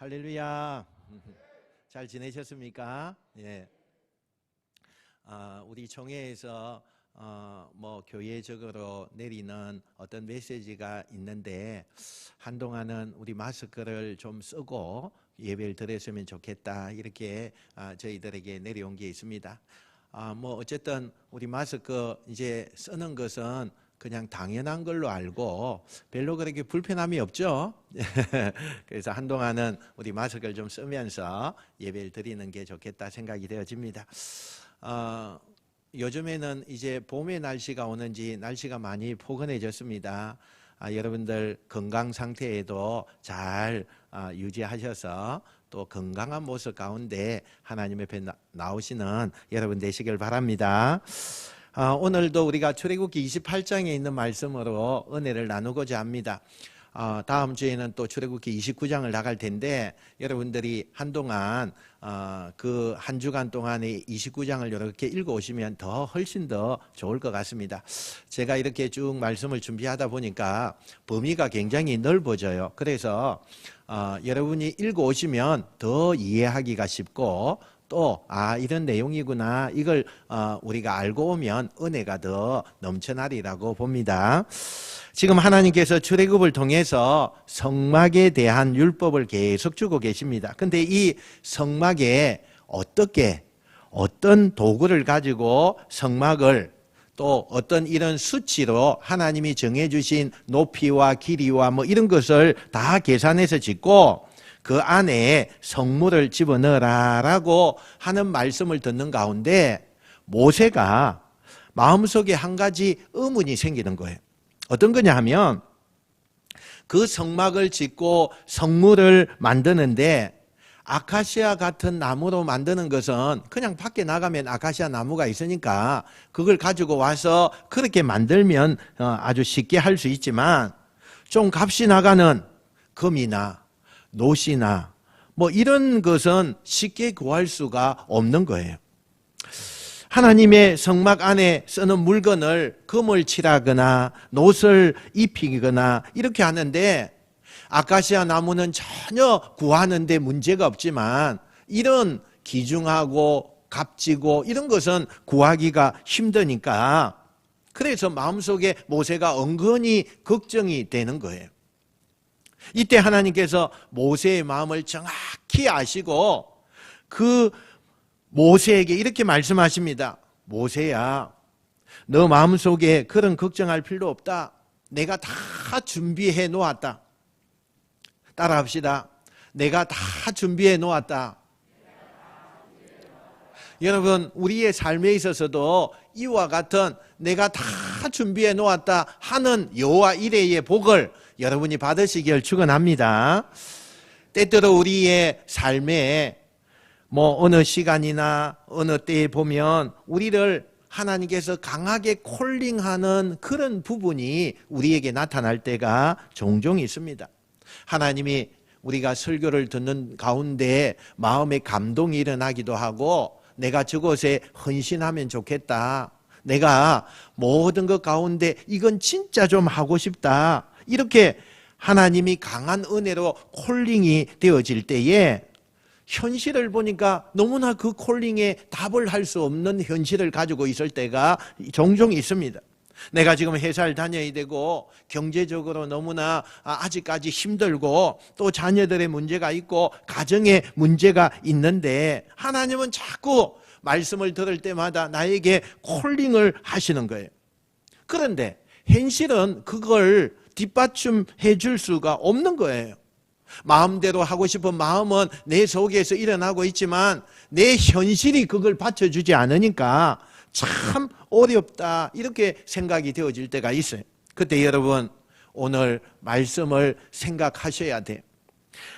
할렐루야. 잘 지내셨습니까? 예. 우리 총회에서 교회적으로 내리는 어떤 메시지가 있는데 한동안은 우리 마스크를 좀 쓰고 예배를 드렸으면 좋겠다 이렇게 저희들에게 내려온 게 있습니다. 어쨌든 우리 마스크 이제 쓰는 것은 그냥 당연한 걸로 알고 별로 그렇게 불편함이 없죠. 그래서 한동안은 우리 마스크를 좀 쓰면서 예배를 드리는 게 좋겠다 생각이 되어집니다. 요즘에는 이제 봄의 날씨가 오는지 날씨가 많이 포근해졌습니다. 여러분들 건강 상태에도 잘 유지하셔서 또 건강한 모습 가운데 하나님 앞에 나오시는 여러분 되시길 바랍니다. 오늘도 우리가 출애굽기 28장에 있는 말씀으로 은혜를 나누고자 합니다. 다음 주에는 또 출애굽기 29장을 나갈 텐데 여러분들이 한동안 그 한 주간 동안에 29장을 이렇게 읽어오시면 훨씬 더 좋을 것 같습니다. 제가 이렇게 쭉 말씀을 준비하다 보니까 범위가 굉장히 넓어져요. 그래서 여러분이 읽어오시면 더 이해하기가 쉽고 또 이런 내용이구나 이걸 우리가 알고 오면 은혜가 더 넘쳐나리라고 봅니다. 지금 하나님께서 출애굽을 통해서 성막에 대한 율법을 계속 주고 계십니다. 근데 이 성막에 어떤 도구를 가지고 성막을 또 어떤 이런 수치로 하나님이 정해주신 높이와 길이와 이런 것을 다 계산해서 짓고 그 안에 성물을 집어넣으라라고 하는 말씀을 듣는 가운데 모세가 마음속에 한 가지 의문이 생기는 거예요. 어떤 거냐 하면 그 성막을 짓고 성물을 만드는데 아카시아 같은 나무로 만드는 것은 그냥 밖에 나가면 아카시아 나무가 있으니까 그걸 가지고 와서 그렇게 만들면 아주 쉽게 할 수 있지만 좀 값이 나가는 금이나 노시나 이런 것은 쉽게 구할 수가 없는 거예요. 하나님의 성막 안에 쓰는 물건을 금을 칠하거나 노를 입히거나 이렇게 하는데 아카시아 나무는 전혀 구하는데 문제가 없지만 이런 귀중하고 값지고 이런 것은 구하기가 힘드니까 그래서 마음속에 모세가 은근히 걱정이 되는 거예요. 이때 하나님께서 모세의 마음을 정확히 아시고 그 모세에게 이렇게 말씀하십니다. 모세야, 너 마음속에 그런 걱정할 필요 없다. 내가 다 준비해 놓았다. 따라합시다. 내가 다 준비해 놓았다. 여러분, 우리의 삶에 있어서도 이와 같은 내가 다 준비해 놓았다 하는 여호와 이레의 복을 여러분이 받으시길 축원합니다. 때때로 우리의 삶에 어느 시간이나 어느 때에 보면 우리를 하나님께서 강하게 콜링하는 그런 부분이 우리에게 나타날 때가 종종 있습니다. 하나님이 우리가 설교를 듣는 가운데 마음에 감동이 일어나기도 하고 내가 저곳에 헌신하면 좋겠다. 내가 모든 것 가운데 이건 진짜 좀 하고 싶다. 이렇게 하나님이 강한 은혜로 콜링이 되어질 때에 현실을 보니까 너무나 그 콜링에 답을 할 수 없는 현실을 가지고 있을 때가 종종 있습니다. 내가 지금 회사를 다녀야 되고 경제적으로 너무나 아직까지 힘들고 또 자녀들의 문제가 있고 가정에 문제가 있는데 하나님은 자꾸 말씀을 들을 때마다 나에게 콜링을 하시는 거예요. 그런데 현실은 그걸 뒷받침해 줄 수가 없는 거예요. 마음대로 하고 싶은 마음은 내 속에서 일어나고 있지만 내 현실이 그걸 받쳐주지 않으니까 참 어렵다 이렇게 생각이 되어질 때가 있어요. 그때 여러분 오늘 말씀을 생각하셔야 돼요.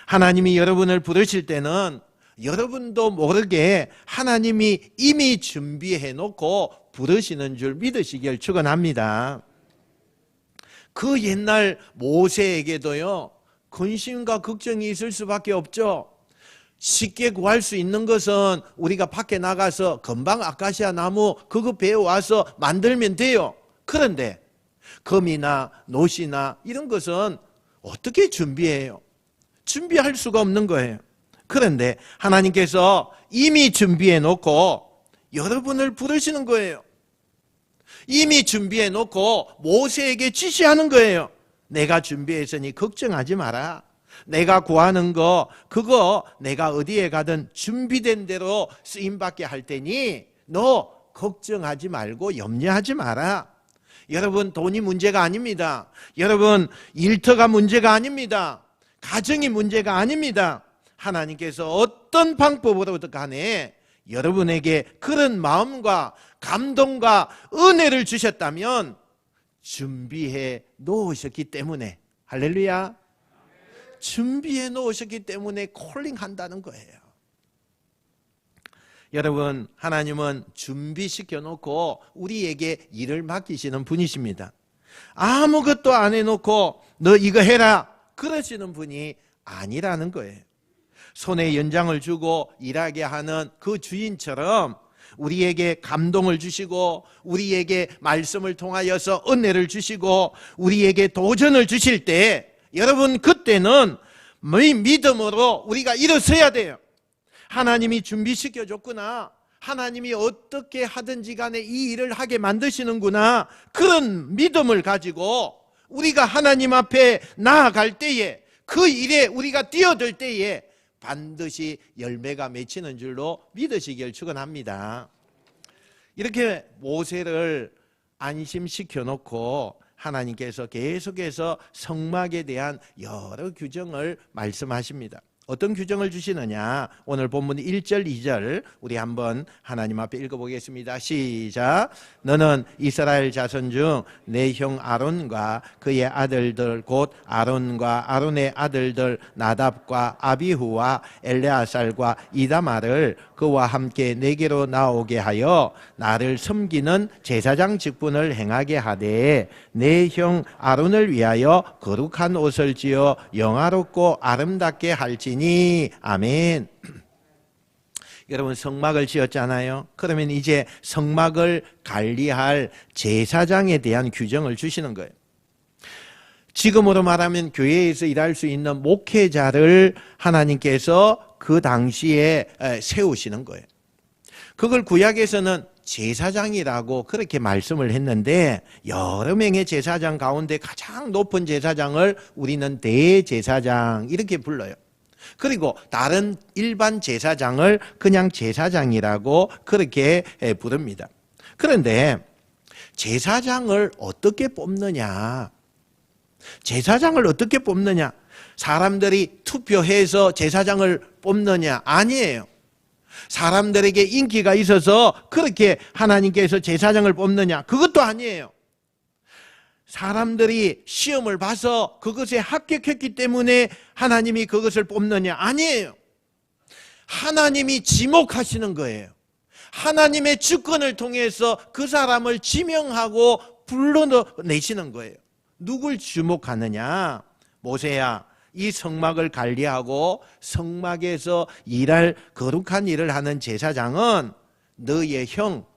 하나님이 여러분을 부르실 때는 여러분도 모르게 하나님이 이미 준비해 놓고 부르시는 줄 믿으시길 축원합니다. 그 옛날 모세에게도요 근심과 걱정이 있을 수밖에 없죠. 쉽게 구할 수 있는 것은 우리가 밖에 나가서 금방 아카시아 나무 그거 배워와서 만들면 돼요. 그런데 금이나 노시나 이런 것은 어떻게 준비해요? 준비할 수가 없는 거예요. 그런데 하나님께서 이미 준비해 놓고 여러분을 부르시는 거예요. 이미 준비해 놓고 모세에게 지시하는 거예요. 내가 준비했으니 걱정하지 마라. 내가 구하는 거 그거 내가 어디에 가든 준비된 대로 쓰임받게 할 테니 너 걱정하지 말고 염려하지 마라. 여러분, 돈이 문제가 아닙니다. 여러분, 일터가 문제가 아닙니다. 가정이 문제가 아닙니다. 하나님께서 어떤 방법으로든 간에 여러분에게 그런 마음과 감동과 은혜를 주셨다면 준비해 놓으셨기 때문에, 할렐루야, 준비해 놓으셨기 때문에 콜링한다는 거예요. 여러분, 하나님은 준비시켜 놓고 우리에게 일을 맡기시는 분이십니다. 아무것도 안 해놓고 너 이거 해라 그러시는 분이 아니라는 거예요. 손에 연장을 주고 일하게 하는 그 주인처럼 우리에게 감동을 주시고 우리에게 말씀을 통하여서 은혜를 주시고 우리에게 도전을 주실 때, 여러분, 그때는 믿음으로 우리가 일어서야 돼요. 하나님이 준비시켜줬구나, 하나님이 어떻게 하든지 간에 이 일을 하게 만드시는구나, 그런 믿음을 가지고 우리가 하나님 앞에 나아갈 때에, 그 일에 우리가 뛰어들 때에 반드시 열매가 맺히는 줄로 믿으시길 축원합니다. 이렇게 모세를 안심시켜 놓고 하나님께서 계속해서 성막에 대한 여러 규정을 말씀하십니다. 어떤 규정을 주시느냐, 오늘 본문 1절 2절 우리 한번 하나님 앞에 읽어보겠습니다. 시작. 너는 이스라엘 자손 중 내 형 아론과 그의 아들들 곧 아론과 아론의 아들들 나답과 아비후와 엘레아살과 이다말을 그와 함께 내게로 나오게 하여 나를 섬기는 제사장 직분을 행하게 하되 내 형 아론을 위하여 거룩한 옷을 지어 영화롭고 아름답게 할지니. 아멘. 여러분, 성막을 지었잖아요. 그러면 이제 성막을 관리할 제사장에 대한 규정을 주시는 거예요. 지금으로 말하면 교회에서 일할 수 있는 목회자를 하나님께서 그 당시에 세우시는 거예요. 그걸 구약에서는 제사장이라고 그렇게 말씀을 했는데, 여러 명의 제사장 가운데 가장 높은 제사장을 우리는 대제사장 이렇게 불러요. 그리고 다른 일반 제사장을 그냥 제사장이라고 그렇게 부릅니다. 그런데 제사장을 어떻게 뽑느냐? 제사장을 어떻게 뽑느냐? 사람들이 투표해서 제사장을 뽑느냐? 아니에요. 사람들에게 인기가 있어서 그렇게 하나님께서 제사장을 뽑느냐? 그것도 아니에요. 사람들이 시험을 봐서 그것에 합격했기 때문에 하나님이 그것을 뽑느냐? 아니에요. 하나님이 지목하시는 거예요. 하나님의 주권을 통해서 그 사람을 지명하고 불러내시는 거예요. 누굴 주목하느냐? 모세야, 이 성막을 관리하고 성막에서 일할 거룩한 일을 하는 제사장은 너의 형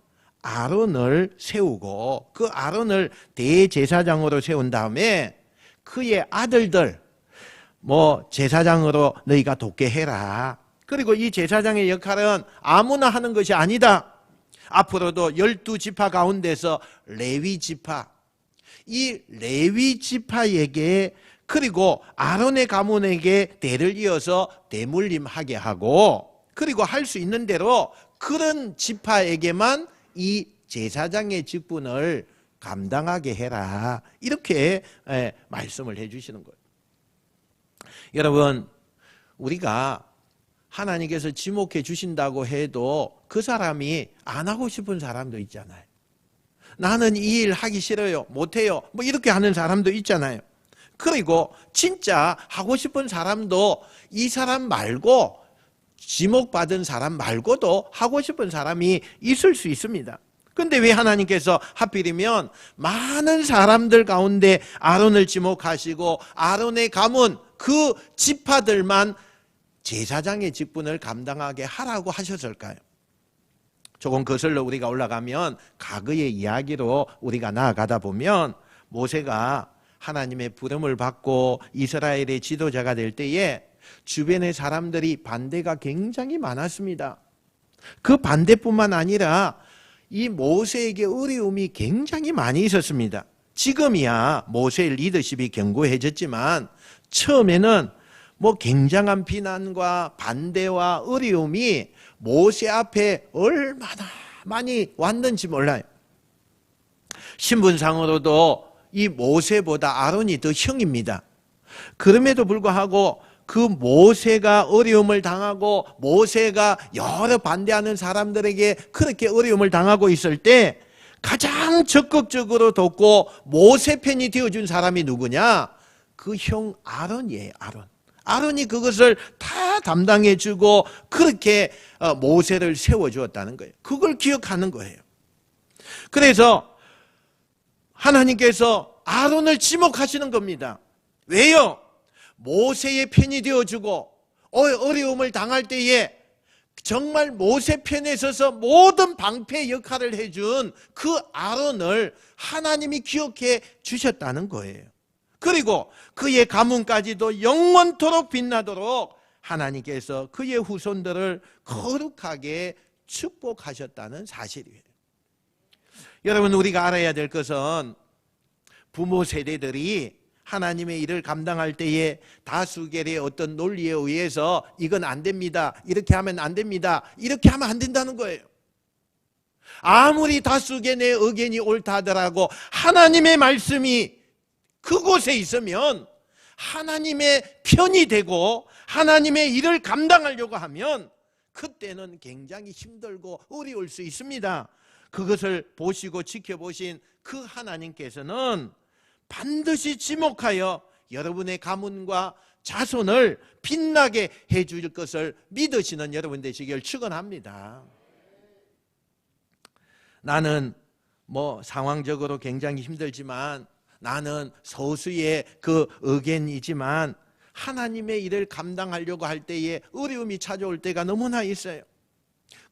아론을 세우고 그 아론을 대제사장으로 세운 다음에 그의 아들들 제사장으로 너희가 돕게 해라. 그리고 이 제사장의 역할은 아무나 하는 것이 아니다. 앞으로도 12지파 가운데서 레위지파, 이 레위지파에게 그리고 아론의 가문에게 대를 이어서 대물림하게 하고, 그리고 할 수 있는 대로 그런 지파에게만 이 제사장의 직분을 감당하게 해라. 이렇게 말씀을 해주시는 거예요. 여러분, 우리가 하나님께서 지목해 주신다고 해도 그 사람이 안 하고 싶은 사람도 있잖아요. 나는 이 일 하기 싫어요, 못해요, 이렇게 하는 사람도 있잖아요. 그리고 진짜 하고 싶은 사람도 이 사람 말고, 지목받은 사람 말고도 하고 싶은 사람이 있을 수 있습니다. 근데 왜 하나님께서 하필이면 많은 사람들 가운데 아론을 지목하시고 아론의 가문 그 지파들만 제사장의 직분을 감당하게 하라고 하셨을까요? 조금 거슬러 우리가 올라가면 과거의 이야기로 우리가 나아가다 보면 모세가 하나님의 부름을 받고 이스라엘의 지도자가 될 때에 주변의 사람들이 반대가 굉장히 많았습니다. 그 반대뿐만 아니라 이 모세에게 어려움이 굉장히 많이 있었습니다. 지금이야 모세의 리더십이 견고해졌지만 처음에는 굉장한 비난과 반대와 어려움이 모세 앞에 얼마나 많이 왔는지 몰라요. 신분상으로도 이 모세보다 아론이 더 형입니다. 그럼에도 불구하고 그 모세가 어려움을 당하고 모세가 여러 반대하는 사람들에게 그렇게 어려움을 당하고 있을 때 가장 적극적으로 돕고 모세 편이 되어준 사람이 누구냐? 그 형 아론이에요. 아론이 그것을 다 담당해주고 그렇게 모세를 세워주었다는 거예요. 그걸 기억하는 거예요. 그래서 하나님께서 아론을 지목하시는 겁니다. 왜요? 모세의 편이 되어주고 어려움을 당할 때에 정말 모세 편에 서서 모든 방패 역할을 해준 그 아론을 하나님이 기억해 주셨다는 거예요. 그리고 그의 가문까지도 영원토록 빛나도록 하나님께서 그의 후손들을 거룩하게 축복하셨다는 사실이에요. 여러분, 우리가 알아야 될 것은 부모 세대들이 하나님의 일을 감당할 때에 다수결의 어떤 논리에 의해서 이건 안 됩니다, 이렇게 하면 안 됩니다, 이렇게 하면 안 된다는 거예요. 아무리 다수결의 의견이 옳다 하더라도 하나님의 말씀이 그곳에 있으면 하나님의 편이 되고 하나님의 일을 감당하려고 하면 그때는 굉장히 힘들고 어려울 수 있습니다. 그것을 보시고 지켜보신 그 하나님께서는 반드시 지목하여 여러분의 가문과 자손을 빛나게 해줄 것을 믿으시는 여러분 되시길 축원합니다. 나는 상황적으로 굉장히 힘들지만, 나는 소수의 그 의견이지만 하나님의 일을 감당하려고 할 때에 어려움이 찾아올 때가 너무나 있어요.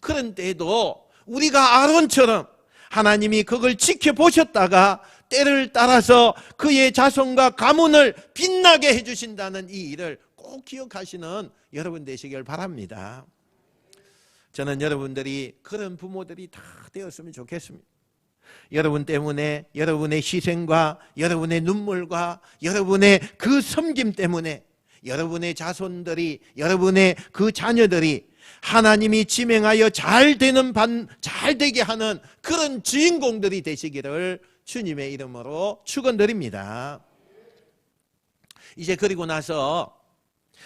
그런 때에도 우리가 아론처럼 하나님이 그걸 지켜보셨다가 때를 따라서 그의 자손과 가문을 빛나게 해주신다는 이 일을 꼭 기억하시는 여러분 되시길 바랍니다. 저는 여러분들이 그런 부모들이 다 되었으면 좋겠습니다. 여러분 때문에, 여러분의 희생과 여러분의 눈물과 여러분의 그 섬김 때문에 여러분의 자손들이, 여러분의 그 자녀들이 하나님이 지명하여 잘 되게 하는 그런 주인공들이 되시기를 주님의 이름으로 축원드립니다. 이제 그리고 나서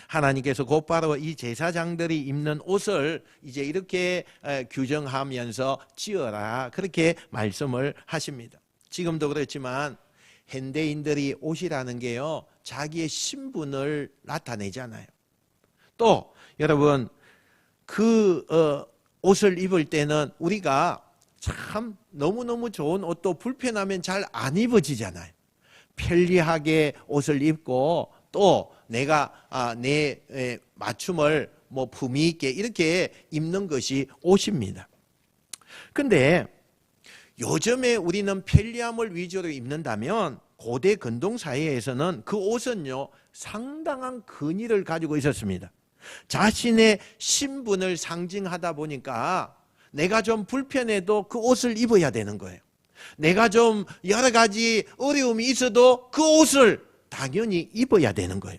하나님께서 곧바로 이 제사장들이 입는 옷을 이제 이렇게 규정하면서 지어라, 그렇게 말씀을 하십니다. 지금도 그렇지만 현대인들이 옷이라는 게요, 자기의 신분을 나타내잖아요. 또 여러분, 그 옷을 입을 때는 우리가 참 너무너무 좋은 옷도 불편하면 잘 안 입어지잖아요. 편리하게 옷을 입고 또 내가 내 맞춤을 품위 있게 이렇게 입는 것이 옷입니다. 근데 요즘에 우리는 편리함을 위주로 입는다면 고대 근동 사회에서는 그 옷은요, 상당한 근위를 가지고 있었습니다. 자신의 신분을 상징하다 보니까 내가 좀 불편해도 그 옷을 입어야 되는 거예요. 내가 좀 여러 가지 어려움이 있어도 그 옷을 당연히 입어야 되는 거예요.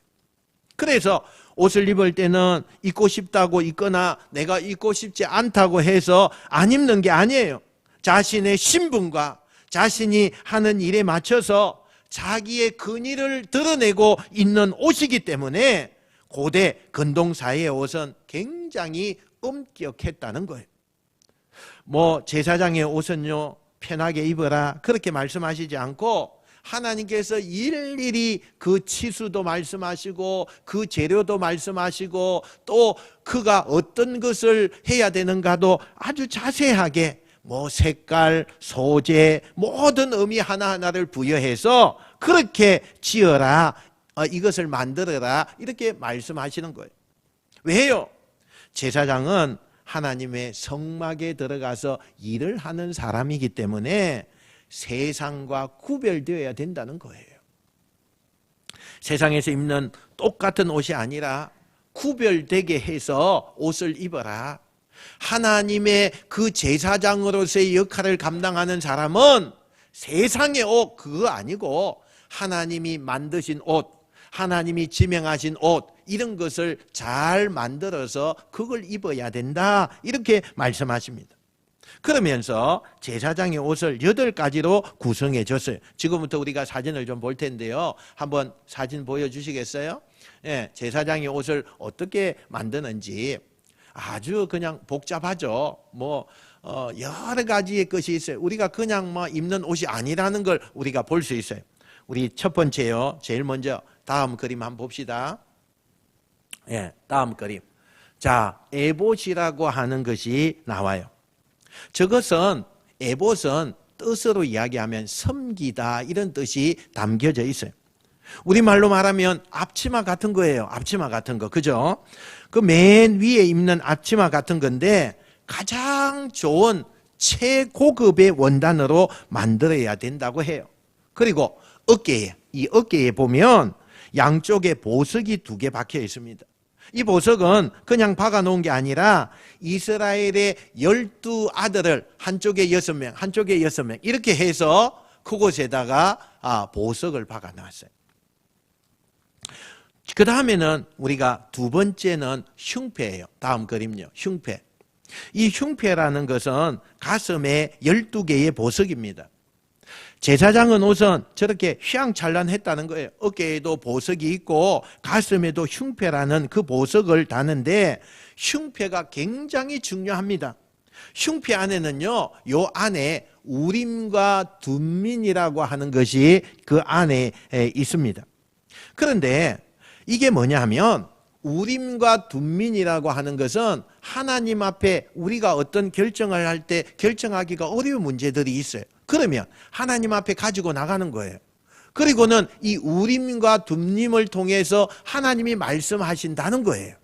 그래서 옷을 입을 때는 입고 싶다고 입거나 내가 입고 싶지 않다고 해서 안 입는 게 아니에요. 자신의 신분과 자신이 하는 일에 맞춰서 자기의 근위를 드러내고 있는 옷이기 때문에 고대 근동사회의 옷은 굉장히 엄격했다는 거예요. 제사장의 옷은요, 편하게 입어라, 그렇게 말씀하시지 않고 하나님께서 일일이 그 치수도 말씀하시고 그 재료도 말씀하시고 또 그가 어떤 것을 해야 되는가도 아주 자세하게 색깔, 소재, 모든 의미 하나하나를 부여해서 그렇게 지어라, 이것을 만들어라, 이렇게 말씀하시는 거예요. 왜요? 제사장은 하나님의 성막에 들어가서 일을 하는 사람이기 때문에 세상과 구별되어야 된다는 거예요. 세상에서 입는 똑같은 옷이 아니라 구별되게 해서 옷을 입어라. 하나님의 그 제사장으로서의 역할을 감당하는 사람은 세상의 옷 그거 아니고 하나님이 만드신 옷, 하나님이 지명하신 옷 이런 것을 잘 만들어서 그걸 입어야 된다 이렇게 말씀하십니다. 그러면서 제사장의 옷을 8가지로 구성해 줬어요. 지금부터 우리가 사진을 좀 볼 텐데요. 한번 사진 보여주시겠어요? 예, 제사장의 옷을 어떻게 만드는지 아주 그냥 복잡하죠. 여러 가지의 것이 있어요. 우리가 그냥 입는 옷이 아니라는 걸 우리가 볼 수 있어요. 우리 첫 번째요. 제일 먼저 다음 그림 한번 봅시다. 예, 다음 그림. 자, 에봇이라고 하는 것이 나와요. 저것은 에봇은 뜻으로 이야기하면 섬기다 이런 뜻이 담겨져 있어요. 우리말로 말하면 앞치마 같은 거예요. 앞치마 같은 거. 그죠? 그 맨 위에 입는 앞치마 같은 건데 가장 좋은 최고급의 원단으로 만들어야 된다고 해요. 그리고 이 어깨에 보면 양쪽에 보석이 2개 박혀 있습니다. 이 보석은 그냥 박아 놓은 게 아니라 이스라엘의 12아들을 한쪽에 6명, 한쪽에 6명 이렇게 해서 그곳에다가 보석을 박아 놨어요. 그 다음에는 우리가 두 번째는 흉패예요. 다음 그림요. 흉패. 이 흉패라는 것은 가슴에 12개의 보석입니다. 제사장은 우선 저렇게 휘황찬란했다는 거예요. 어깨에도 보석이 있고 가슴에도 흉패라는 그 보석을 다는데 흉패가 굉장히 중요합니다. 흉패 안에는요, 요 안에 우림과 둠민이라고 하는 것이 그 안에 있습니다. 그런데 이게 뭐냐 하면 우림과 둠민이라고 하는 것은 하나님 앞에 우리가 어떤 결정을 할 때 결정하기가 어려운 문제들이 있어요. 그러면 하나님 앞에 가지고 나가는 거예요. 그리고는 이 우림과 둠림을 통해서 하나님이 말씀하신다는 거예요.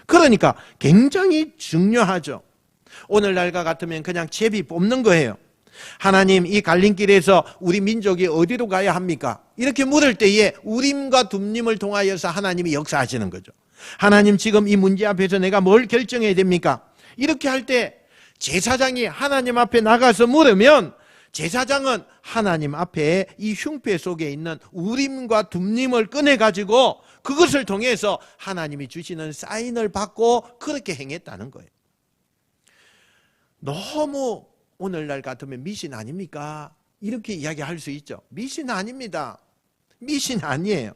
그러니까 굉장히 중요하죠. 오늘날과 같으면 그냥 제비 뽑는 거예요. 하나님, 이 갈림길에서 우리 민족이 어디로 가야 합니까? 이렇게 물을 때에 우림과 둠림을 통하여서 하나님이 역사하시는 거죠. 하나님, 지금 이 문제 앞에서 내가 뭘 결정해야 됩니까? 이렇게 할 때 제사장이 하나님 앞에 나가서 물으면 제사장은 하나님 앞에 이 흉패 속에 있는 우림과 둠림을 꺼내가지고 그것을 통해서 하나님이 주시는 사인을 받고 그렇게 행했다는 거예요. 너무 오늘날 같으면 미신 아닙니까? 이렇게 이야기할 수 있죠. 미신 아닙니다. 미신 아니에요.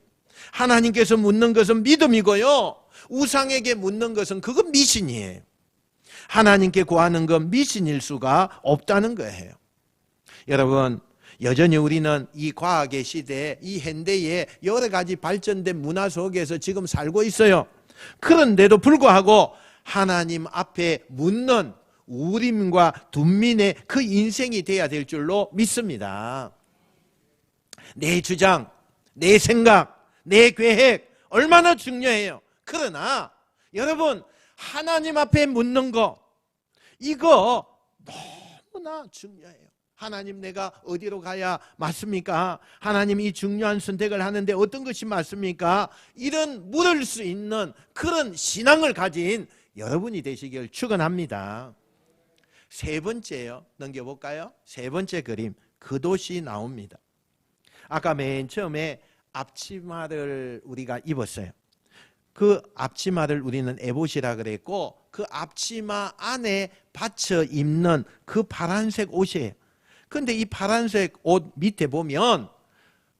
하나님께서 묻는 것은 믿음이고요. 우상에게 묻는 것은 그건 미신이에요. 하나님께 구하는 건 미신일 수가 없다는 거예요. 여러분, 여전히 우리는 이 과학의 시대에, 이 현대에 여러 가지 발전된 문화 속에서 지금 살고 있어요. 그런데도 불구하고 하나님 앞에 묻는 우림과 둠민의 그 인생이 돼야 될 줄로 믿습니다. 내 주장, 내 생각, 내 계획 얼마나 중요해요. 그러나 여러분, 하나님 앞에 묻는 거 이거 너무나 중요해요. 하나님, 내가 어디로 가야 맞습니까? 하나님, 이 중요한 선택을 하는데 어떤 것이 맞습니까? 이런 물을 수 있는 그런 신앙을 가진 여러분이 되시길 축원합니다. 세 번째요. 넘겨볼까요? 세 번째 그림, 겉옷이 나옵니다. 아까 맨 처음에 앞치마를 우리가 입었어요. 그 앞치마를 우리는 에봇이라 그랬고 그 앞치마 안에 받쳐 입는 그 파란색 옷이에요. 그런데 이 파란색 옷 밑에 보면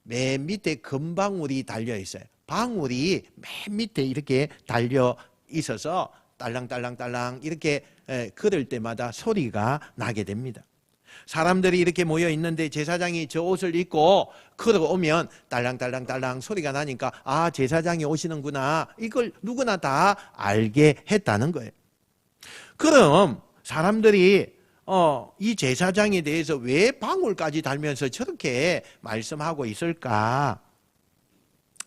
맨 밑에 금방울이 달려 있어요. 방울이 맨 밑에 이렇게 달려 있어서 딸랑딸랑딸랑 이렇게 걸을 때마다 소리가 나게 됩니다. 사람들이 이렇게 모여 있는데 제사장이 저 옷을 입고 걸어오면 딸랑딸랑딸랑 소리가 나니까 아, 제사장이 오시는구나, 이걸 누구나 다 알게 했다는 거예요. 그럼 사람들이 이 제사장에 대해서 왜 방울까지 달면서 저렇게 말씀하고 있을까?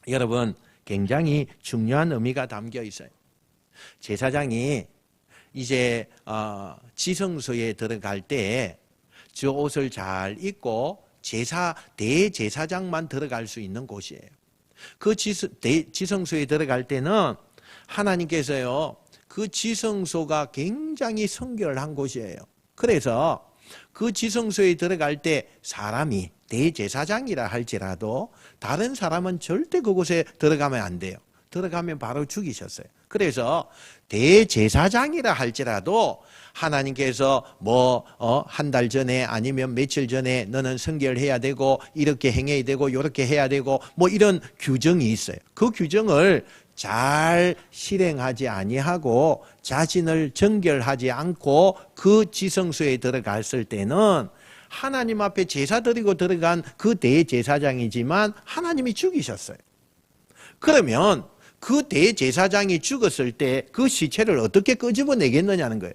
여러분, 굉장히 중요한 의미가 담겨 있어요. 제사장이 이제 지성소에 들어갈 때 저 옷을 잘 입고 대제사장만 들어갈 수 있는 곳이에요. 그 지성소에 들어갈 때는 하나님께서요, 그 지성소가 굉장히 성결한 곳이에요. 그래서 그 지성소에 들어갈 때 사람이 대제사장이라 할지라도 다른 사람은 절대 그곳에 들어가면 안 돼요. 들어가면 바로 죽이셨어요. 그래서 대제사장이라 할지라도 하나님께서 한 달 전에 아니면 며칠 전에 너는 성결해야 되고 이렇게 행해야 되고 이렇게 해야 되고 이런 규정이 있어요. 그 규정을 잘 실행하지 아니하고 자신을 정결하지 않고 그 지성소에 들어갔을 때는 하나님 앞에 제사 드리고 들어간 그 대제사장이지만 하나님이 죽이셨어요. 그러면 그 대제사장이 죽었을 때 그 시체를 어떻게 끄집어내겠느냐는 거예요.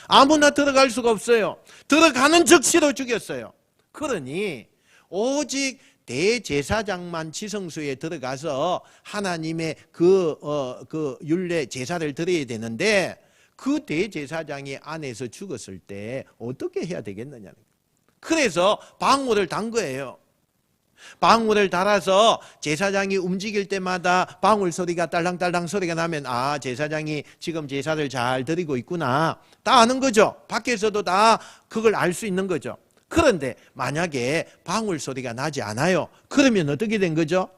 아무나 들어갈 수가 없어요. 들어가는 즉시로 죽였어요. 그러니 오직 대제사장만 지성소에 들어가서 하나님의 그 율례 제사를 드려야 되는데 그 대제사장이 안에서 죽었을 때 어떻게 해야 되겠느냐는 거예요. 그래서 방울을 단 거예요. 방울을 달아서 제사장이 움직일 때마다 방울 소리가 딸랑딸랑 소리가 나면 제사장이 지금 제사를 잘 드리고 있구나. 다 아는 거죠. 밖에서도 다 그걸 알 수 있는 거죠. 그런데 만약에 방울 소리가 나지 않아요. 그러면 어떻게 된 거죠?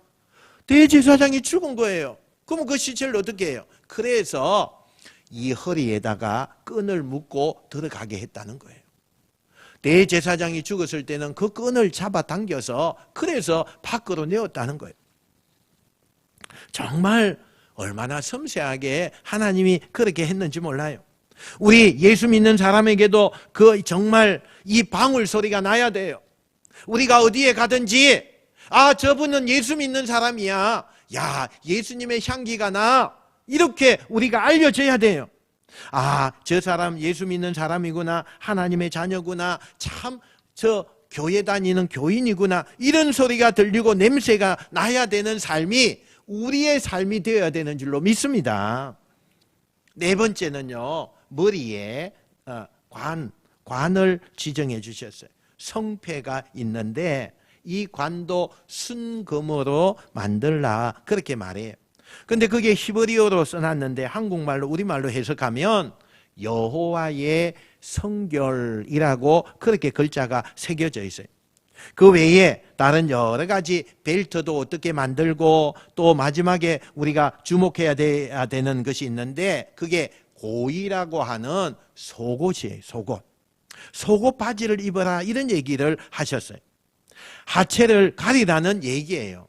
대제사장이 죽은 거예요. 그러면 그 시체를 어떻게 해요? 그래서 이 허리에다가 끈을 묶고 들어가게 했다는 거예요. 대제사장이 죽었을 때는 그 끈을 잡아당겨서 그래서 밖으로 내었다는 거예요. 정말 얼마나 섬세하게 하나님이 그렇게 했는지 몰라요. 우리 예수 믿는 사람에게도 정말 이 방울 소리가 나야 돼요. 우리가 어디에 가든지 저분은 예수 믿는 사람이야. 야, 예수님의 향기가 나. 이렇게 우리가 알려져야 돼요. 저 사람 예수 믿는 사람이구나. 하나님의 자녀구나. 참 저 교회 다니는 교인이구나. 이런 소리가 들리고 냄새가 나야 되는 삶이 우리의 삶이 되어야 되는 줄로 믿습니다. 네 번째는요, 머리에 관을 지정해 주셨어요. 성패가 있는데 이 관도 순금으로 만들라 그렇게 말해요. 근데 그게 히브리어로 써놨는데 한국말로 우리말로 해석하면 여호와의 성결이라고 그렇게 글자가 새겨져 있어요. 그 외에 다른 여러 가지 벨트도 어떻게 만들고 또 마지막에 우리가 주목해야 되는 것이 있는데 그게 고이라고 하는 속옷이에요. 속옷 바지를 입어라 이런 얘기를 하셨어요. 하체를 가리라는 얘기예요.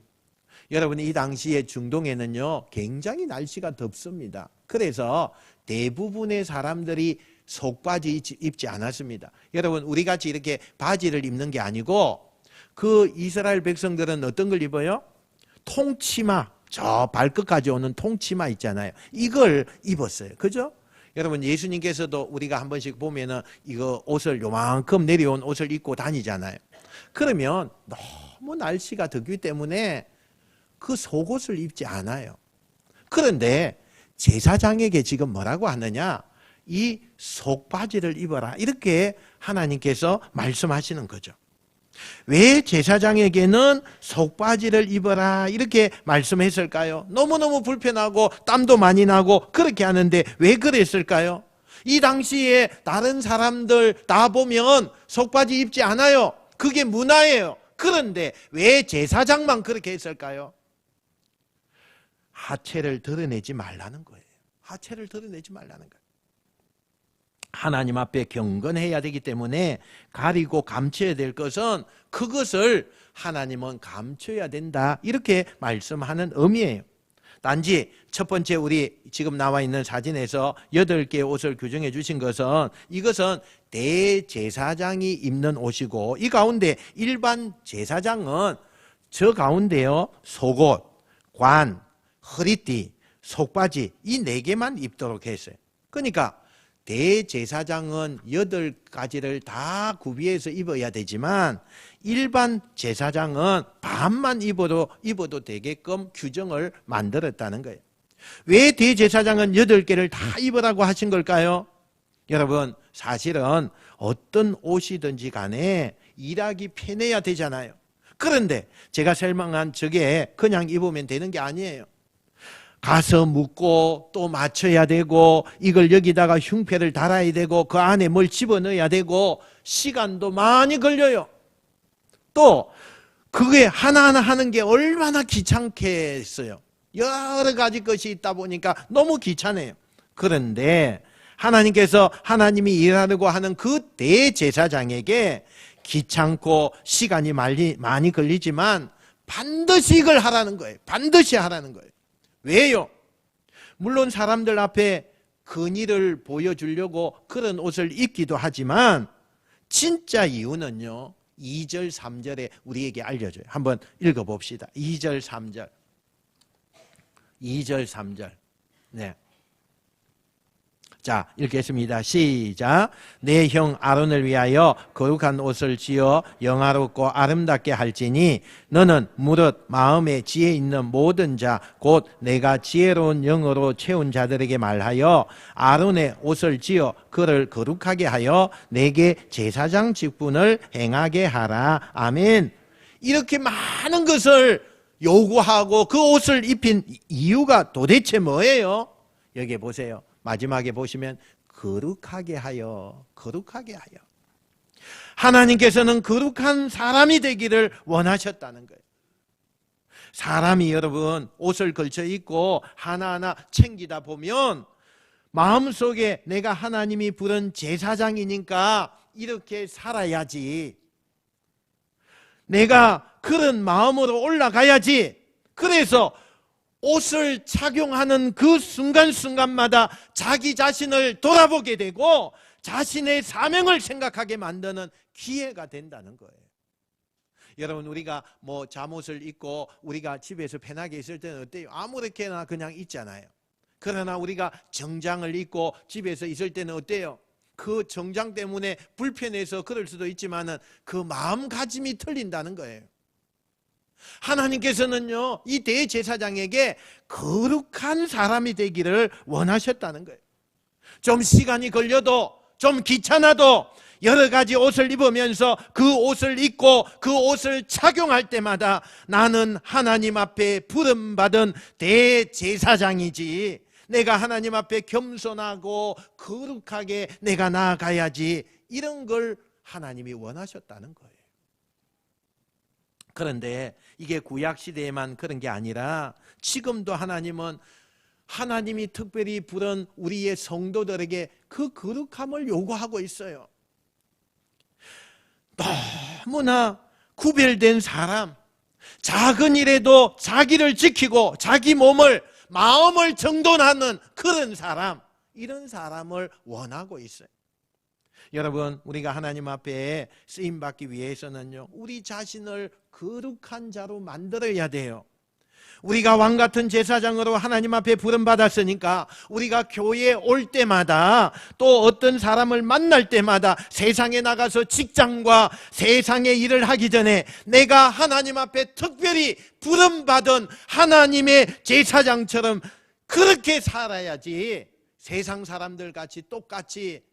여러분 이 당시에 중동에는요 굉장히 날씨가 덥습니다. 그래서 대부분의 사람들이 속바지 입지 않았습니다. 여러분 우리같이 이렇게 바지를 입는 게 아니고 그 이스라엘 백성들은 어떤 걸 입어요? 통치마, 저 발끝까지 오는 통치마 있잖아요. 이걸 입었어요. 그죠? 여러분 예수님께서도 우리가 한 번씩 보면은 이거 옷을 요만큼 내려온 옷을 입고 다니잖아요. 그러면 너무 날씨가 덥기 때문에 그 속옷을 입지 않아요. 그런데 제사장에게 지금 뭐라고 하느냐? 이 속바지를 입어라. 이렇게 하나님께서 말씀하시는 거죠. 왜 제사장에게는 속바지를 입어라 이렇게 말씀했을까요? 너무너무 불편하고 땀도 많이 나고 그렇게 하는데 왜 그랬을까요? 이 당시에 다른 사람들 다 보면 속바지 입지 않아요. 그게 문화예요. 그런데 왜 제사장만 그렇게 했을까요? 하체를 드러내지 말라는 거예요. 하체를 드러내지 말라는 거예요. 하나님 앞에 경건해야 되기 때문에 가리고 감춰야 될 것은 그것을 하나님은 감춰야 된다. 이렇게 말씀하는 의미예요. 단지 첫 번째 우리 지금 나와 있는 사진에서 8개의 옷을 규정해 주신 것은 이것은 대제사장이 입는 옷이고 이 가운데 일반 제사장은 저 가운데요 속옷, 관, 허리띠, 속바지 이 4개만 입도록 했어요. 그러니까 대제사장은 8가지를 다 구비해서 입어야 되지만 일반 제사장은 반만 입어도 되게끔 규정을 만들었다는 거예요. 왜 대제사장은 8개를 다 입으라고 하신 걸까요? 여러분 사실은 어떤 옷이든지 간에 일하기 편해야 되잖아요. 그런데 제가 설명한 저게 그냥 입으면 되는 게 아니에요. 가서 묻고 또 맞춰야 되고 이걸 여기다가 흉패를 달아야 되고 그 안에 뭘 집어넣어야 되고 시간도 많이 걸려요. 또 그게 하나하나 하는 게 얼마나 귀찮겠어요. 여러 가지 것이 있다 보니까 너무 귀찮아요. 그런데 하나님께서 하나님이 일하려고 하는 그 대제사장에게 귀찮고 시간이 많이 걸리지만 반드시 이걸 하라는 거예요. 반드시 하라는 거예요. 왜요? 물론 사람들 앞에 근의를 보여주려고 그런 옷을 입기도 하지만 진짜 이유는요, 2절 3절에 우리에게 알려줘요. 한번 읽어봅시다. 2절 3절 2절 3절. 네. 자, 읽겠습니다. 시작. 내 형 아론을 위하여 거룩한 옷을 지어 영화롭고 아름답게 할지니 너는 무릇 마음에 지혜 있는 모든 자 곧 내가 지혜로운 영으로 채운 자들에게 말하여 아론의 옷을 지어 그를 거룩하게 하여 내게 제사장 직분을 행하게 하라. 아멘. 이렇게 많은 것을 요구하고 그 옷을 입힌 이유가 도대체 뭐예요? 여기 보세요. 마지막에 보시면 거룩하게 하여, 거룩하게 하여. 하나님께서는 거룩한 사람이 되기를 원하셨다는 거예요. 사람이 여러분 옷을 걸쳐 입고 하나하나 챙기다 보면 마음속에 내가 하나님이 부른 제사장이니까 이렇게 살아야지, 내가 그런 마음으로 올라가야지. 그래서 옷을 착용하는 그 순간순간마다 자기 자신을 돌아보게 되고 자신의 사명을 생각하게 만드는 기회가 된다는 거예요. 여러분, 우리가 뭐 잠옷을 입고 우리가 집에서 편하게 있을 때는 어때요? 아무렇게나 그냥 있잖아요. 그러나 우리가 정장을 입고 집에서 있을 때는 어때요? 그 정장 때문에 불편해서 그럴 수도 있지만은 그 마음가짐이 틀린다는 거예요. 하나님께서는요, 이 대제사장에게 거룩한 사람이 되기를 원하셨다는 거예요. 좀 시간이 걸려도, 좀 귀찮아도 여러 가지 옷을 입으면서 그 옷을 입고 그 옷을 착용할 때마다 나는 하나님 앞에 부름받은 대제사장이지, 내가 하나님 앞에 겸손하고 거룩하게 내가 나아가야지, 이런 걸 하나님이 원하셨다는 거예요. 그런데 이게 구약시대에만 그런 게 아니라 지금도 하나님은 하나님이 특별히 부른 우리의 성도들에게 그 거룩함을 요구하고 있어요. 너무나 구별된 사람, 작은 일에도 자기를 지키고 자기 몸을, 마음을 정돈하는 그런 사람, 이런 사람을 원하고 있어요. 여러분, 우리가 하나님 앞에 쓰임받기 위해서는요, 우리 자신을 거룩한 자로 만들어야 돼요. 우리가 왕같은 제사장으로 하나님 앞에 부름받았으니까 우리가 교회에 올 때마다 또 어떤 사람을 만날 때마다 세상에 나가서 직장과 세상의 일을 하기 전에 내가 하나님 앞에 특별히 부름받은 하나님의 제사장처럼 그렇게 살아야지, 세상 사람들 같이 똑같이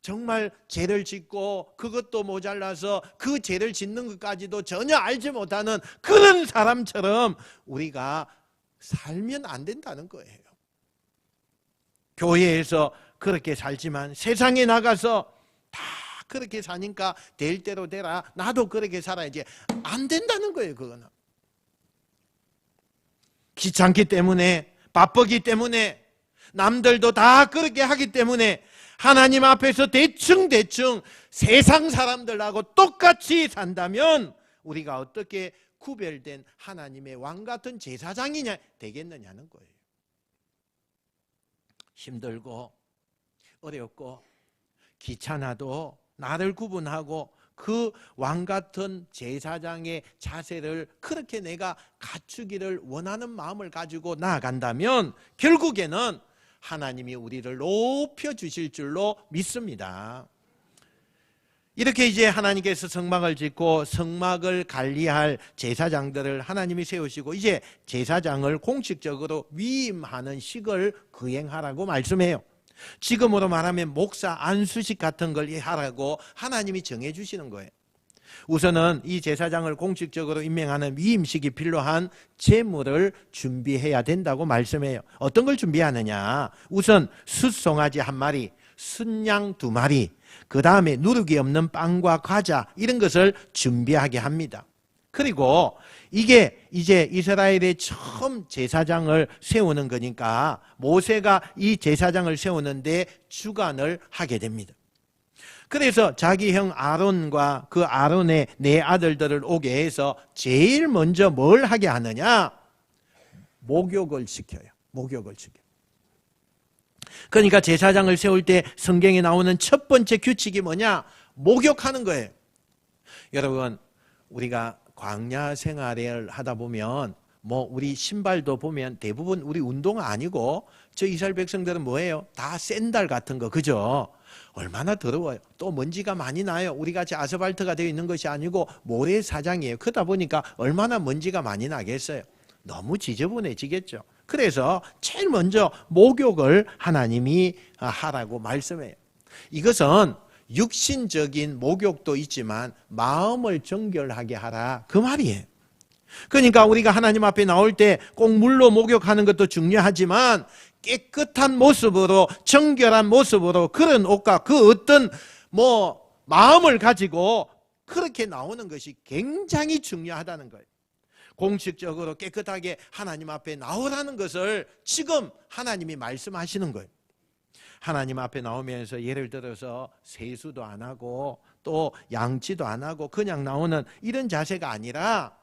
정말 죄를 짓고 그것도 모자라서 그 죄를 짓는 것까지도 전혀 알지 못하는 그런 사람처럼 우리가 살면 안 된다는 거예요. 교회에서 그렇게 살지만 세상에 나가서 다 그렇게 사니까 될 대로 되라, 나도 그렇게 살아야지, 안 된다는 거예요. 그거는 귀찮기 때문에, 바쁘기 때문에, 남들도 다 그렇게 하기 때문에 하나님 앞에서 대충 세상 사람들하고 똑같이 산다면 우리가 어떻게 구별된 하나님의 왕같은 제사장이냐 되겠느냐는 거예요. 힘들고 어렵고 귀찮아도 나를 구분하고 그 왕같은 제사장의 자세를 그렇게 내가 갖추기를 원하는 마음을 가지고 나아간다면 결국에는 하나님이 우리를 높여주실 줄로 믿습니다. 이렇게 이제 하나님께서 성막을 짓고 성막을 관리할 제사장들을 하나님이 세우시고 이제 제사장을 공식적으로 위임하는 식을 거행하라고 말씀해요. 지금으로 말하면 목사 안수식 같은 걸 하라고 하나님이 정해 주시는 거예요. 우선은 이 제사장을 공식적으로 임명하는 위임식이 필요한 제물을 준비해야 된다고 말씀해요. 어떤 걸 준비하느냐? 우선 숫송아지 1마리, 순양 2마리, 그 다음에 누룩이 없는 빵과 과자 이런 것을 준비하게 합니다. 그리고 이게 이제 이스라엘의 처음 제사장을 세우는 거니까 모세가 이 제사장을 세우는데 주관을 하게 됩니다. 그래서 자기 형 아론과 그 아론의 4아들들을 오게 해서 제일 먼저 뭘 하게 하느냐? 목욕을 시켜요. 목욕을 시켜요. 그러니까 제사장을 세울 때 성경에 나오는 첫 번째 규칙이 뭐냐? 목욕하는 거예요. 여러분, 우리가 광야 생활을 하다 보면 우리 신발도 보면 대부분 우리 운동 아니고 저 이스라엘 백성들은 뭐예요? 다 샌들 같은 거, 그죠? 얼마나 더러워요. 또 먼지가 많이 나요. 우리같이 아스팔트가 되어 있는 것이 아니고 모래사장이에요. 그러다 보니까 얼마나 먼지가 많이 나겠어요. 너무 지저분해지겠죠. 그래서 제일 먼저 목욕을 하나님이 하라고 말씀해요. 이것은 육신적인 목욕도 있지만 마음을 정결하게 하라, 그 말이에요. 그러니까 우리가 하나님 앞에 나올 때 꼭 물로 목욕하는 것도 중요하지만 깨끗한 모습으로, 정결한 모습으로 그런 옷과 그 어떤 마음을 가지고 그렇게 나오는 것이 굉장히 중요하다는 거예요. 공식적으로 깨끗하게 하나님 앞에 나오라는 것을 지금 하나님이 말씀하시는 거예요. 하나님 앞에 나오면서 예를 들어서 세수도 안 하고 또 양치도 안 하고 그냥 나오는 이런 자세가 아니라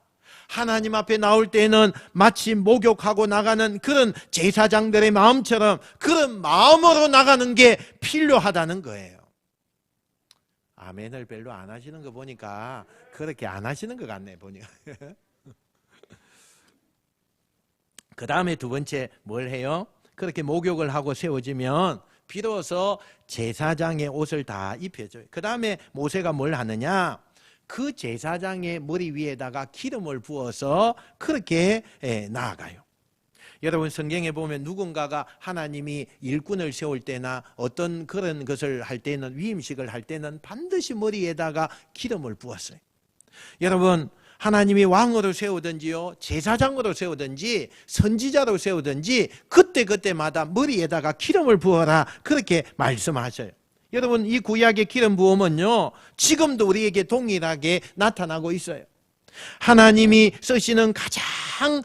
하나님 앞에 나올 때는 마치 목욕하고 나가는 그런 제사장들의 마음처럼 그런 마음으로 나가는 게 필요하다는 거예요. 아멘을 별로 안 하시는 거 보니까 그렇게 안 하시는 것 같네 보니까. 그 다음에 두 번째 뭘 해요? 그렇게 목욕을 하고 세워지면 비로소 제사장의 옷을 다 입혀줘요. 그 다음에 모세가 뭘 하느냐? 그 제사장의 머리 위에다가 기름을 부어서 그렇게 나아가요. 여러분, 성경에 보면 누군가가 하나님이 일꾼을 세울 때나 어떤 그런 것을 할 때는, 위임식을 할 때는 반드시 머리에다가 기름을 부었어요. 여러분, 하나님이 왕으로 세우든지요, 제사장으로 세우든지 선지자로 세우든지 그때그때마다 머리에다가 기름을 부어라, 그렇게 말씀하셔요. 여러분, 이 구약의 기름 부음은요 지금도 우리에게 동일하게 나타나고 있어요. 하나님이 쓰시는 가장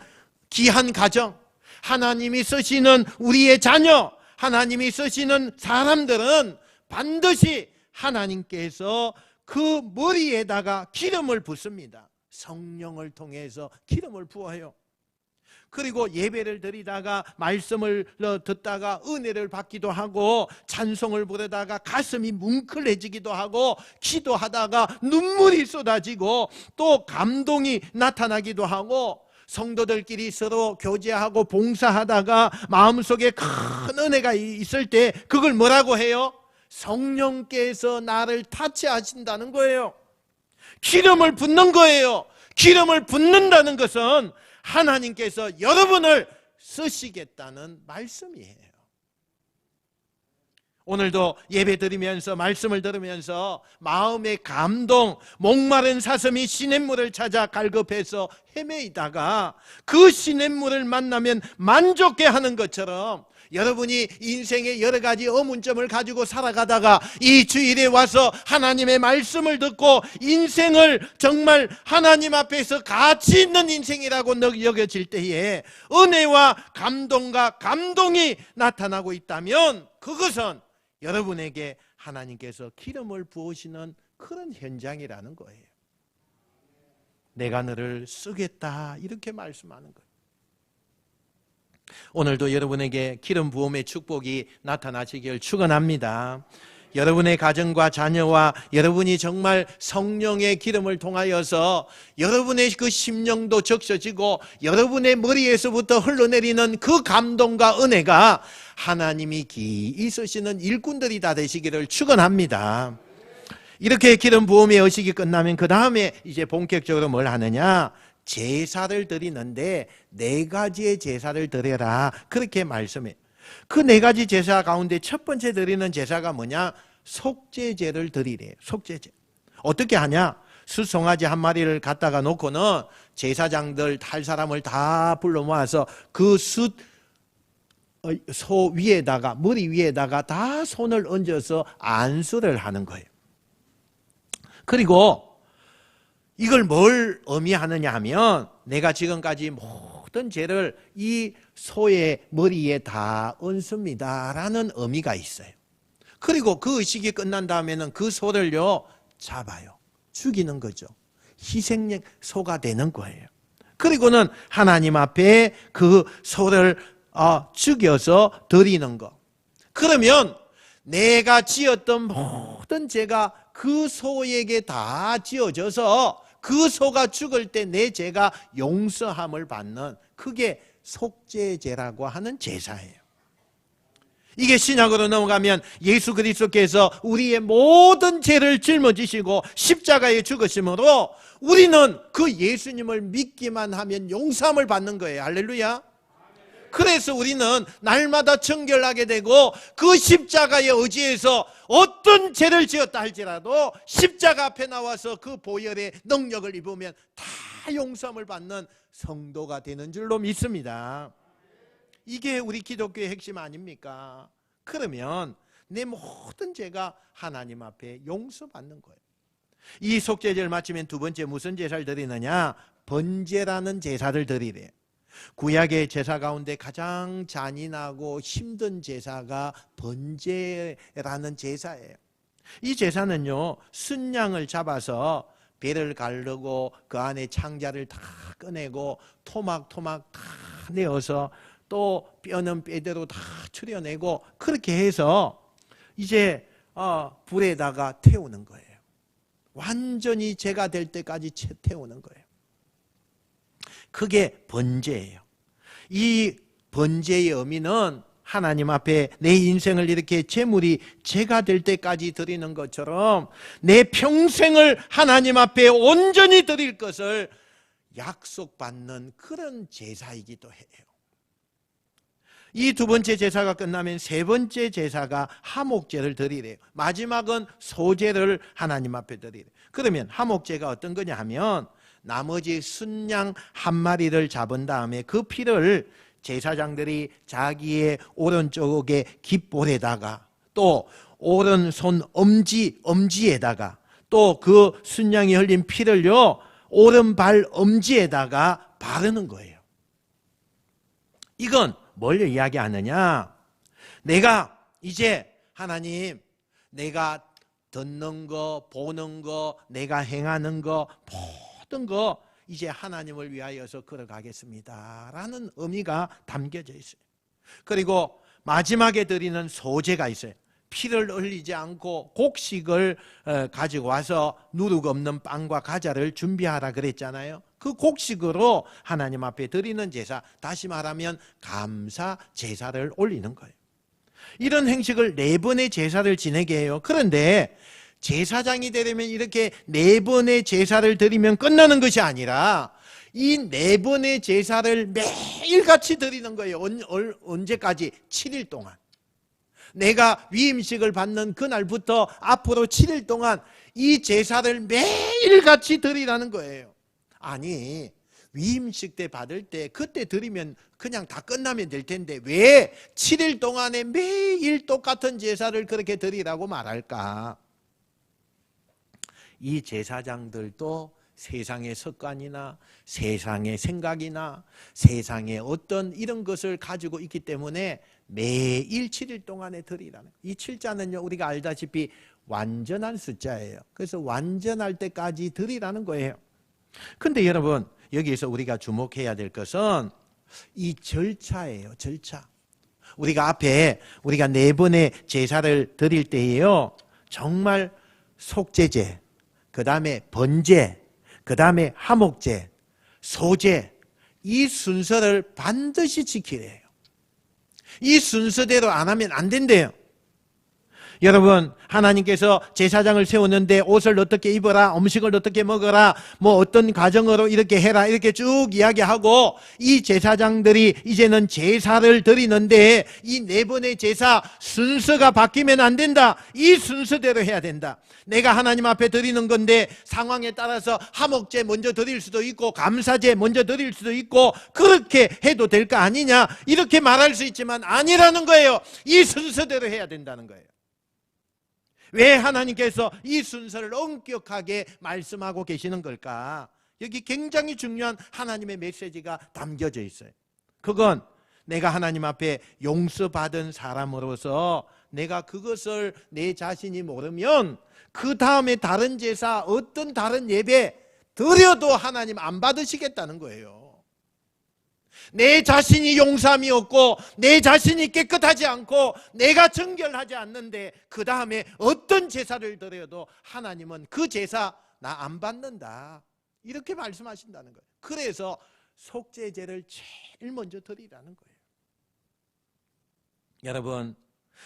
귀한 가정, 하나님이 쓰시는 우리의 자녀, 하나님이 쓰시는 사람들은 반드시 하나님께서 그 머리에다가 기름을 붓습니다. 성령을 통해서 기름을 부어요. 그리고 예배를 드리다가 말씀을 듣다가 은혜를 받기도 하고 찬송을 부르다가 가슴이 뭉클해지기도 하고 기도하다가 눈물이 쏟아지고 또 감동이 나타나기도 하고 성도들끼리 서로 교제하고 봉사하다가 마음속에 큰 은혜가 있을 때 그걸 뭐라고 해요? 성령께서 나를 타치하신다는 거예요. 기름을 붓는 거예요. 기름을 붓는다는 것은 하나님께서 여러분을 쓰시겠다는 말씀이에요. 오늘도 예배 드리면서 말씀을 들으면서 마음의 감동, 목마른 사슴이 시냇물을 찾아 갈급해서 헤매이다가 그 시냇물을 만나면 만족해 하는 것처럼 여러분이 인생의 여러 가지 의문점을 가지고 살아가다가 이 주일에 와서 하나님의 말씀을 듣고 인생을 정말 하나님 앞에서 가치 있는 인생이라고 여겨질 때에 은혜와 감동과 감동이 나타나고 있다면 그것은 여러분에게 하나님께서 기름을 부으시는 그런 현장이라는 거예요. 내가 너를 쓰겠다, 이렇게 말씀하는 거예요. 오늘도 여러분에게 기름 부음의 축복이 나타나시길 축원합니다. 여러분의 가정과 자녀와 여러분이 정말 성령의 기름을 통하여서 여러분의 그 심령도 적셔지고 여러분의 머리에서부터 흘러내리는 그 감동과 은혜가 하나님이 기이 쓰시는 일꾼들이 다 되시기를 축원합니다. 이렇게 기름 부음의 의식이 끝나면 그 다음에 이제 본격적으로 뭘 하느냐? 제사를 드리는데 4가지의 제사를 드려라, 그렇게 말씀해요. 그 4가지 제사 가운데 첫 번째 드리는 제사가 뭐냐? 속죄제를 드리래요. 속죄제. 어떻게 하냐? 수송아지 한 마리를 갖다가 놓고는 제사장들 탈 사람을 다 불러 모아서 그 소 위에다가, 머리 위에다가 다 손을 얹어서 안수를 하는 거예요. 그리고 이걸 뭘 의미하느냐 하면 내가 지금까지 모든 죄를 이 소의 머리에 다 얹습니다 라는 의미가 있어요. 그리고 그 의식이 끝난 다음에는 그 소를요 잡아요. 죽이는 거죠. 희생 소가 되는 거예요. 그리고는 하나님 앞에 그 소를 죽여서 드리는 거. 그러면 내가 지었던 모든 죄가 그 소에게 다 지어져서 그 소가 죽을 때 내 죄가 용서함을 받는, 그게 속죄제라고 하는 제사예요. 이게 신약으로 넘어가면 예수 그리스도께서 우리의 모든 죄를 짊어지시고 십자가에 죽으심으로 우리는 그 예수님을 믿기만 하면 용서함을 받는 거예요. 할렐루야. 그래서 우리는 날마다 정결하게 되고 그 십자가에 의지해서 어떤 죄를 지었다 할지라도 십자가 앞에 나와서 그 보혈의 능력을 입으면 다 용서함을 받는 성도가 되는 줄로 믿습니다. 이게 우리 기독교의 핵심 아닙니까? 그러면 내 모든 죄가 하나님 앞에 용서받는 거예요. 이 속죄제를 마치면 두 번째 무슨 제사를 드리느냐? 번제라는 제사를 드리래요. 구약의 제사 가운데 가장 잔인하고 힘든 제사가 번제라는 제사예요. 이 제사는요, 순양을 잡아서 배를 가르고 그 안에 창자를 다 꺼내고 토막토막 다 내어서 또 뼈는 뼈대로 다 추려내고 그렇게 해서 이제 불에다가 태우는 거예요. 완전히 죄가 될 때까지 태우는 거예요. 그게 번제예요. 이 번제의 의미는 하나님 앞에 내 인생을 이렇게 제물이 죄가 될 때까지 드리는 것처럼 내 평생을 하나님 앞에 온전히 드릴 것을 약속받는 그런 제사이기도 해요. 이 두 번째 제사가 끝나면 세 번째 제사가 화목제를 드리래요. 마지막은 소제를 하나님 앞에 드리래요. 그러면 화목제가 어떤 거냐 하면 나머지 순양 한 마리를 잡은 다음에 그 피를 제사장들이 자기의 오른쪽에 깃볼에다가 또 오른손 엄지에다가 또 그 순양이 흘린 피를요 오른발 엄지에다가 바르는 거예요. 이건 뭘 이야기하느냐? 내가 이제 하나님, 내가 듣는 거, 보는 거, 내가 행하는 거 모든 거 이제 하나님을 위하여서 걸어가겠습니다 라는 의미가 담겨져 있어요. 그리고 마지막에 드리는 소제가 있어요. 피를 흘리지 않고 곡식을 가지고 와서 누룩 없는 빵과 과자를 준비하라 그랬잖아요. 그 곡식으로 하나님 앞에 드리는 제사, 다시 말하면 감사 제사를 올리는 거예요. 이런 행식을 4번의 제사를 지내게 해요. 그런데 제사장이 되려면 이렇게 4번의 제사를 드리면 끝나는 것이 아니라 이 4번의 제사를 매일같이 드리는 거예요. 언제까지? 7일 동안. 내가 위임식을 받는 그날부터 앞으로 7일 동안 이 제사를 매일같이 드리라는 거예요. 아니, 위임식 때 받을 때 그때 드리면 그냥 다 끝나면 될 텐데 왜 7일 동안에 매일 똑같은 제사를 그렇게 드리라고 말할까? 이 제사장들도 세상의 습관이나 세상의 생각이나 세상의 어떤 이런 것을 가지고 있기 때문에 매일 7일 동안에 드리라는, 이 7자는요 우리가 알다시피 완전한 숫자예요. 그래서 완전할 때까지 드리라는 거예요. 근데 여러분, 여기에서 우리가 주목해야 될 것은 이 절차예요. 절차. 우리가 앞에 우리가 4번의 제사를 드릴 때에요, 정말 속죄제, 그 다음에 번제, 그 다음에 화목제, 소제, 이 순서를 반드시 지키래요. 이 순서대로 안 하면 안 된대요. 여러분, 하나님께서 제사장을 세웠는데 옷을 어떻게 입어라, 음식을 어떻게 먹어라, 뭐 어떤 가정으로 이렇게 해라, 이렇게 쭉 이야기하고, 이 제사장들이 이제는 제사를 드리는데 이 네 번의 제사 순서가 바뀌면 안 된다. 이 순서대로 해야 된다. 내가 하나님 앞에 드리는 건데 상황에 따라서 화목제 먼저 드릴 수도 있고 감사제 먼저 드릴 수도 있고 그렇게 해도 될 거 아니냐, 이렇게 말할 수 있지만 아니라는 거예요. 이 순서대로 해야 된다는 거예요. 왜 하나님께서 이 순서를 엄격하게 말씀하고 계시는 걸까? 여기 굉장히 중요한 하나님의 메시지가 담겨져 있어요. 그건 내가 하나님 앞에 용서받은 사람으로서 내가 그것을 내 자신이 모르면 그 다음에 다른 제사, 어떤 다른 예배 드려도 하나님 안 받으시겠다는 거예요. 내 자신이 용서함이 없고 내 자신이 깨끗하지 않고 내가 정결하지 않는데 그 다음에 어떤 제사를 드려도 하나님은 그 제사 나 안 받는다, 이렇게 말씀하신다는 거예요. 그래서 속죄제를 제일 먼저 드리라는 거예요. 여러분,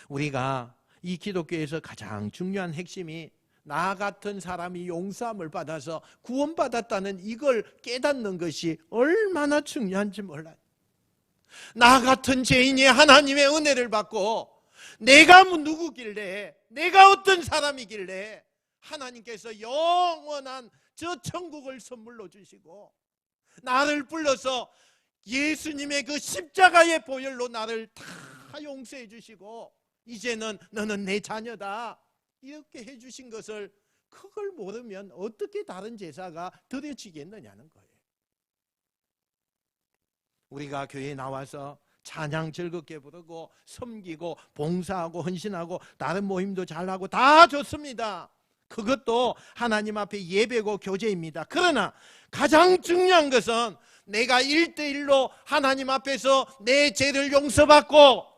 우리가 이 기독교에서 가장 중요한 핵심이 나 같은 사람이 용서함을 받아서 구원받았다는 이걸 깨닫는 것이 얼마나 중요한지 몰라요. 나 같은 죄인이 하나님의 은혜를 받고 내가 누구길래, 내가 어떤 사람이길래 하나님께서 영원한 저 천국을 선물로 주시고 나를 불러서 예수님의 그 십자가의 보혈로 나를 다 용서해 주시고 이제는 너는 내 자녀다, 이렇게 해주신 것을, 그걸 모르면 어떻게 다른 제사가 드려지겠느냐는 거예요. 우리가 교회에 나와서 찬양 즐겁게 부르고 섬기고 봉사하고 헌신하고 다른 모임도 잘하고 다 좋습니다. 그것도 하나님 앞에 예배고 교제입니다. 그러나 가장 중요한 것은 내가 1대1로 하나님 앞에서 내 죄를 용서받고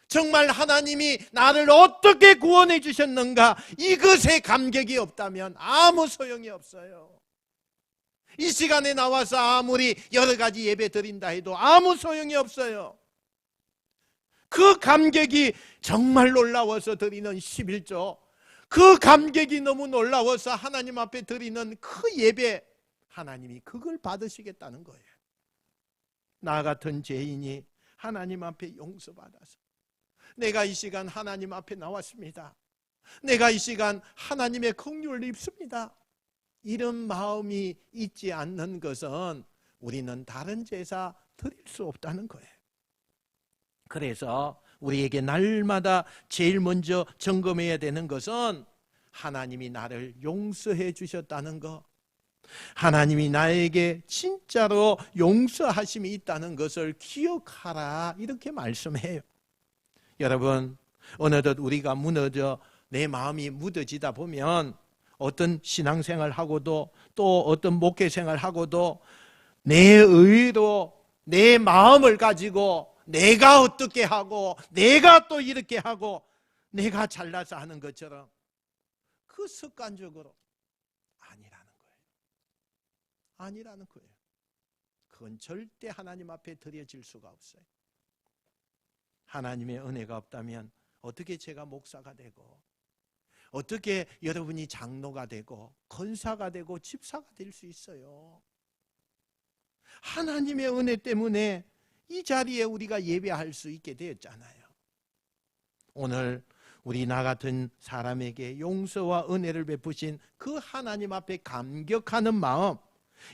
정말 하나님이 나를 어떻게 구원해 주셨는가, 이것에 감격이 없다면 아무 소용이 없어요. 이 시간에 나와서 아무리 여러 가지 예배 드린다 해도 아무 소용이 없어요. 그 감격이 정말 놀라워서 드리는 11조, 그 감격이 너무 놀라워서 하나님 앞에 드리는 그 예배, 하나님이 그걸 받으시겠다는 거예요. 나 같은 죄인이 하나님 앞에 용서받아서 내가 이 시간 하나님 앞에 나왔습니다. 내가 이 시간 하나님의 긍휼을 입습니다. 이런 마음이 있지 않는 것은 우리는 다른 제사 드릴 수 없다는 거예요. 그래서 우리에게 날마다 제일 먼저 점검해야 되는 것은 하나님이 나를 용서해 주셨다는 것, 하나님이 나에게 진짜로 용서하심이 있다는 것을 기억하라, 이렇게 말씀해요. 여러분, 어느덧 우리가 무너져 내 마음이 무뎌지다 보면 어떤 신앙생활하고도 또 어떤 목회생활하고도 내 의로 내 마음을 가지고 내가 어떻게 하고 내가 또 이렇게 하고 내가 잘나서 하는 것처럼 그 습관적으로 아니라는 거예요. 아니라는 거예요. 그건 절대 하나님 앞에 드려질 수가 없어요. 하나님의 은혜가 없다면 어떻게 제가 목사가 되고 어떻게 여러분이 장로가 되고 권사가 되고 집사가 될 수 있어요? 하나님의 은혜 때문에 이 자리에 우리가 예배할 수 있게 되었잖아요. 오늘 우리 나 같은 사람에게 용서와 은혜를 베푸신 그 하나님 앞에 감격하는 마음,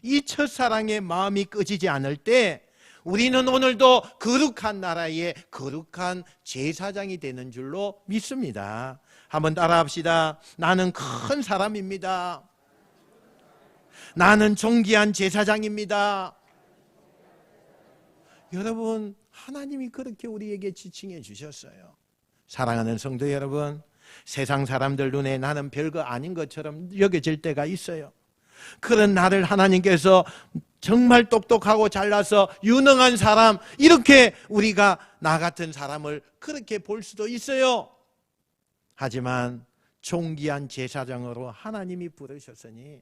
이 첫사랑의 마음이 꺼지지 않을 때 우리는 오늘도 거룩한 나라의 거룩한 제사장이 되는 줄로 믿습니다. 한번 따라합시다. 나는 큰 사람입니다. 나는 존귀한 제사장입니다. 여러분, 하나님이 그렇게 우리에게 지칭해 주셨어요. 사랑하는 성도 여러분, 세상 사람들 눈에 나는 별거 아닌 것처럼 여겨질 때가 있어요. 그런 나를 하나님께서 정말 똑똑하고 잘나서 유능한 사람, 이렇게 우리가 나 같은 사람을 그렇게 볼 수도 있어요. 하지만 존귀한 제사장으로 하나님이 부르셨으니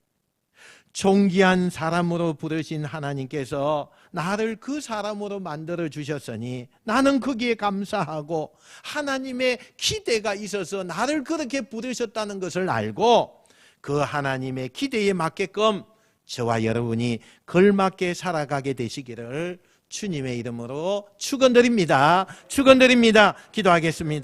존귀한 사람으로 부르신 하나님께서 나를 그 사람으로 만들어 주셨으니 나는 거기에 감사하고 하나님의 기대가 있어서 나를 그렇게 부르셨다는 것을 알고 그 하나님의 기대에 맞게끔 저와 여러분이 걸맞게 살아가게 되시기를 주님의 이름으로 축원드립니다. 축원드립니다. 기도하겠습니다.